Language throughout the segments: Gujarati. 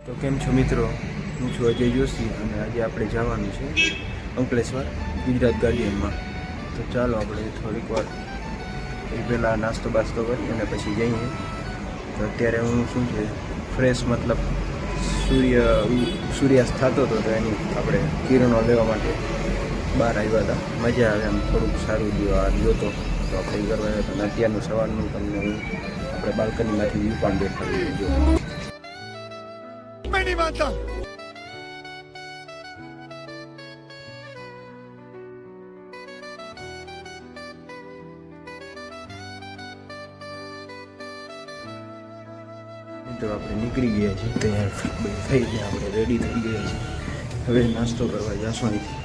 તો કેમ છો મિત્રો, હું છું અજય જોશી અને આજે આપણે જવાનું છે અંકલેશ્વર ગુજરાત ગાર્ડિયનમાં. તો ચાલો આપણે થોડીક વાર એ પહેલાં નાસ્તો બાસ્તો કરી અને પછી જઈએ. તો અત્યારે હું શું છે ફ્રેશ મતલબ સૂર્યાસ્ત થતો હતો તો એની આપણે કિરણો લેવા માટે બહાર આવ્યા હતા. મજા આવે, આમ થોડુંક સારું જોતો તો આપણે એ કરવા આવ્યા હતા. અને અત્યારનું સવારનું તમને હું આપણે બાલ્કનીમાંથી વ્યૂ પણ દેખાડી જો. मैं नहीं मानता। તો આપણે નીકળી ગયા છીએ, તૈયાર થઈ ગયા, આપણે રેડી થઈ ગયા છીએ. હવે નાસ્તો કરવા જઈશું અહીંથી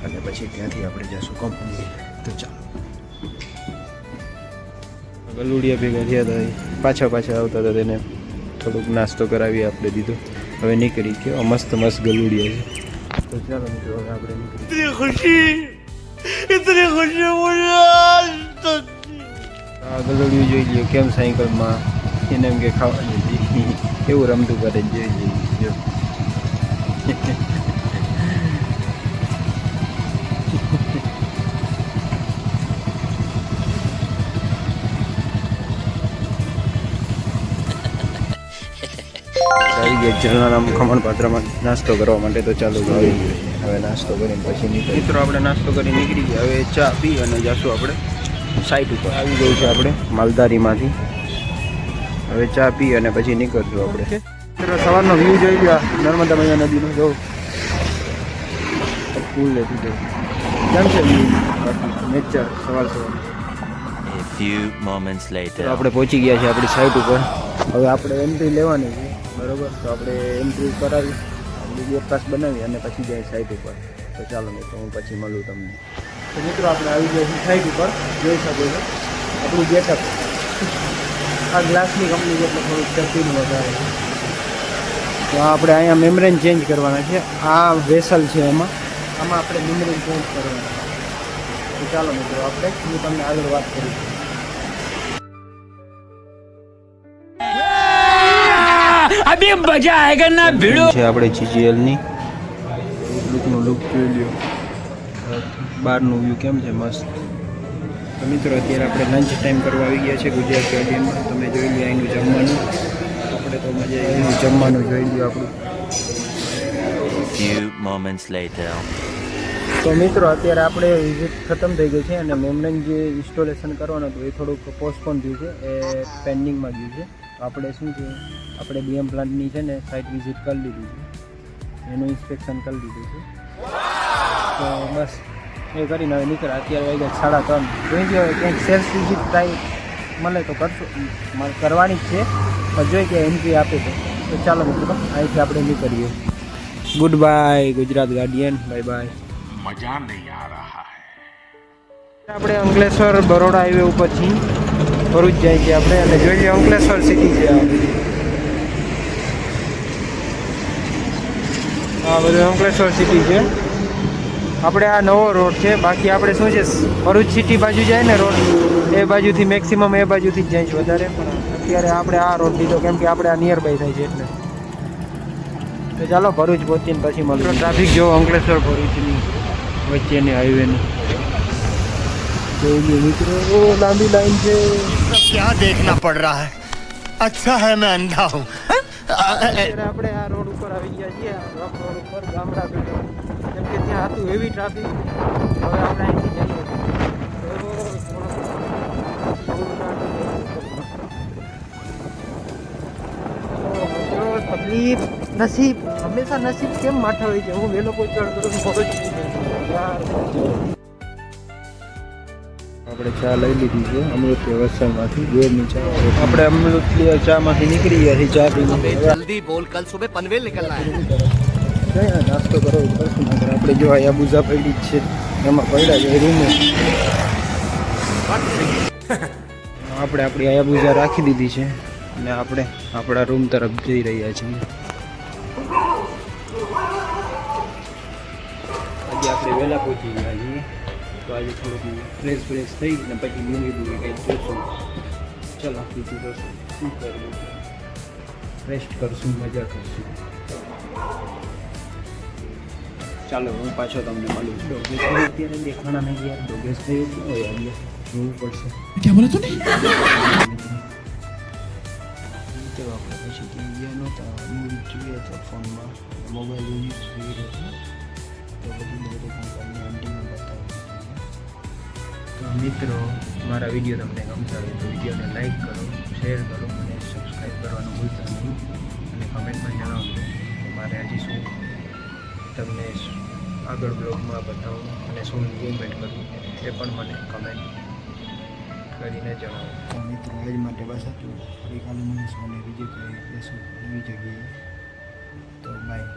અને પછી ત્યાંથી આપણે જઈશું કંપની. તો ચાલો, ગલુડિયા ભેગા થયા હતા, પાછા આવતા હતા, તેને થોડુંક નાસ્તો કરાવી આપણે દીધો. હવે નીકળી ગયો, મસ્ત ગલુડિયા છે. તો ચાલો મિત્રો, હવે આપણે નીકળી. આ ગલુડિયું જોઈ લ્યો કેમ સાયકલમાં એને એમ કે ખાવાની એવું રમતું કરે જોઈ જો. આવી ગયા ઝરણારામ ખમણ પાત્રમાં નાસ્તો કરવા માટે. તો ચાલો આવી ગયો, હવે નાસ્તો કરીને પછી નીકળી. મિત્રો આપણે નાસ્તો કરી નીકળી ગયા, હવે ચા પી અને જઈશું આપણે સાઈટ ઉપર. આવી ગયું છે આપણે માલધારીમાંથી. હવે ચા પી અને પછી નીકળશું આપણે. મિત્રો સવારનો વ્યૂ જોઈ લો, નર્મદા મૈયા નદીનો જો ફૂલ લેતી જો કેમ છે વ્યૂ, નેચર સવાર. આપણે પહોંચી ગયા છે આપણી સાઈટ ઉપર. હવે આપણે એન્ટ્રી લેવાની છે, બરોબર? તો આપણે એન્ટ્રી કરાવી, આપણી ગેટ પાસ બનાવી અને પછી જાય સાઈટ ઉપર. તો ચાલો મિત્રો, હું પછી મળું તમને. તો મિત્રો આપણે આવી ગયા છીએ સાઈટ ઉપર, જોઈ શકો છો આપણું ગેટઅપ. આ ગ્લાસની કંપની છે એટલે થોડુંક ચપટીનું વધારે છે. તો આપણે અહીંયા મેમ્બ્રેન ચેન્જ કરવાના છે. આ વેસલ છે, આમાં આપણે મેમ્બ્રેન ચેન્જ કરવાના. તો ચાલો મિત્રો, આપણે હું તમને આગળ વાત કરીશ. अभी मजा आएगा ना भिड़ो છે આપણે GGL ની લુકનું લુક જોઈ લ્યો, બહારનું વ્યૂ કેમ છે મસ્ત. તો મિત્રો અત્યારે આપણે લંચ ટાઈમ કરવા આવી ગયા છે ગુજરાત ગાર્ડિયનમાં. તમે જોઈ લો અહીંનું જમવાનું, આપણે તો મજા આવી, જમવાનું જોઈ લ્યો આપણું. તો મિત્રો અત્યારે આપણે વિઝિટ ખતમ થઈ ગઈ છે અને મેમ્બ્રેન જે ઇન્સ્ટોલેશન કરવાનું હતું એ થોડુંક પોસ્ટપોન થયું છે, એ પેન્ડિંગમાં ગયું છે. આપણે શું છે, આપણે BM પ્લાન્ટની છે ને સાઇટ વિઝિટ કરી લીધી છે, એનું ઇન્સ્પેક્શન કરી લીધું છે. તો બસ એ કરીને હવે નીકળ્યા. અત્યારે વાગ્યા 3:30. જોઈ ગયો ક્યાંક સેલ્સ વિઝિટ ટ્રાય મળે તો કરવાની જ છે, પણ જોઈ કે એન્ટ્રી આપે છે. તો ચાલો મિત્રો, અહીંથી આપણે નીકળીએ. Good bye Gujarat Guardian, bye bye. मजा नहीं आ रहा है. આપણે અંકલેશ્વર બરોડા હાઈવે ઉપરથી ભરૂચ જાય છે આપણે, અને જોઈ લઈએ અંકલેશ્વર સિટી છે આ બધું અંકલેશ્વર સિટી છે. આપણે આ નવો રોડ છે, બાકી આપણે શું છે ભરૂચ સિટી બાજુ જાય ને રોડ, એ બાજુથી મેક્સિમમ એ બાજુથી જ જાય છે વધારે. પણ અત્યારે આપણે આ રોડ લીધો કેમ કે આપણે આ નિયર બાય થાય છે એટલે. તો ચાલો ભરૂચ પહોંચીને પછી મળીએ. ટ્રાફિક જો અંકલેશ્વર ભરૂચની વચ્ચેની હાઈવેની મિત્રો, લાંબી લાઈન છે. क्या देखना पड़ रहा है? अच्छा है मैं अंधा हूँ. આપણે આ રોડ ઉપર આવી ગયા છીએ, રોડ ઉપર ગામડા પેટો, કેમ કે ત્યાં હતું હેવી ટ્રાફિક. હવે આપણે અહીંથી જઈએ. તકલીફ નસીબ, હંમેશા નસીબ કેમ માઠા હોય છે. હું વહેલો પહોંચવાનું કરું યાર. આપણે ચા લઈ લીધી છે અમૃત વસણમાંથી, ગોળની ચા. આપણે અમૃત ચામાંથી નીકળી ગયા છીએ ચા પીને. जल्दी बोल, कल सुबह पनवेल निकलना है. નાસ્તો કરો કરશું. આપણે જો અહીંયા બુઝા પડી જ છે, એમાં પડ્યા છે રૂમે. આપણે આપણી આયા બુઝા રાખી દીધી છે અને આપણે આપણા રૂમ તરફ જઈ રહ્યા છીએ. આજે આપણે વહેલા પહોંચી ગયા છીએ, તો આજે થોડુંક ફ્રેશ થઈ ને પછી મૂવી કંઈક જોઈશું. ચલો બીજું તો શું કરવું. રેસ્ટ કરશું, મજા કરશું. ચાલો હું પાછો તમને મળું છું. ડોગેશભાઈ અત્યારે દેખાણા નહીં યાર. ડોગેશભાઈ શું હોય યાર, જોવું પડશે. क्या बोला तूने? તો આપણે પછી ત્યાં ગયા નહોતા, મૂવી જોઈએ તો ફોનમાં મોબાઈલ યુઝ જોઈ રહ્યો તો બધું તમને એન્ડિંગમાં બતાવી. તો મિત્રો, મારા વિડીયો તમને ગમતા હોય તો વિડીયોને લાઈક કરો, શેર કરો અને સબસ્ક્રાઈબ કરવાનું ભૂલતા નહીં. અને કમેન્ટમાં જણાવજો કે મારે હજી શું તમને આગળ બ્લોગમાં બતાવું અને શું ઇમ્પ્રુવમેન્ટ કરવું એ પણ મને કમેન્ટ કરીને જણાવો. તો મિત્રો, આજ માટે બસ આટલું. ફરી કાલે મળીશું અને બીજી કોઈ બેસું નવી જગ્યાએ. તો બાય.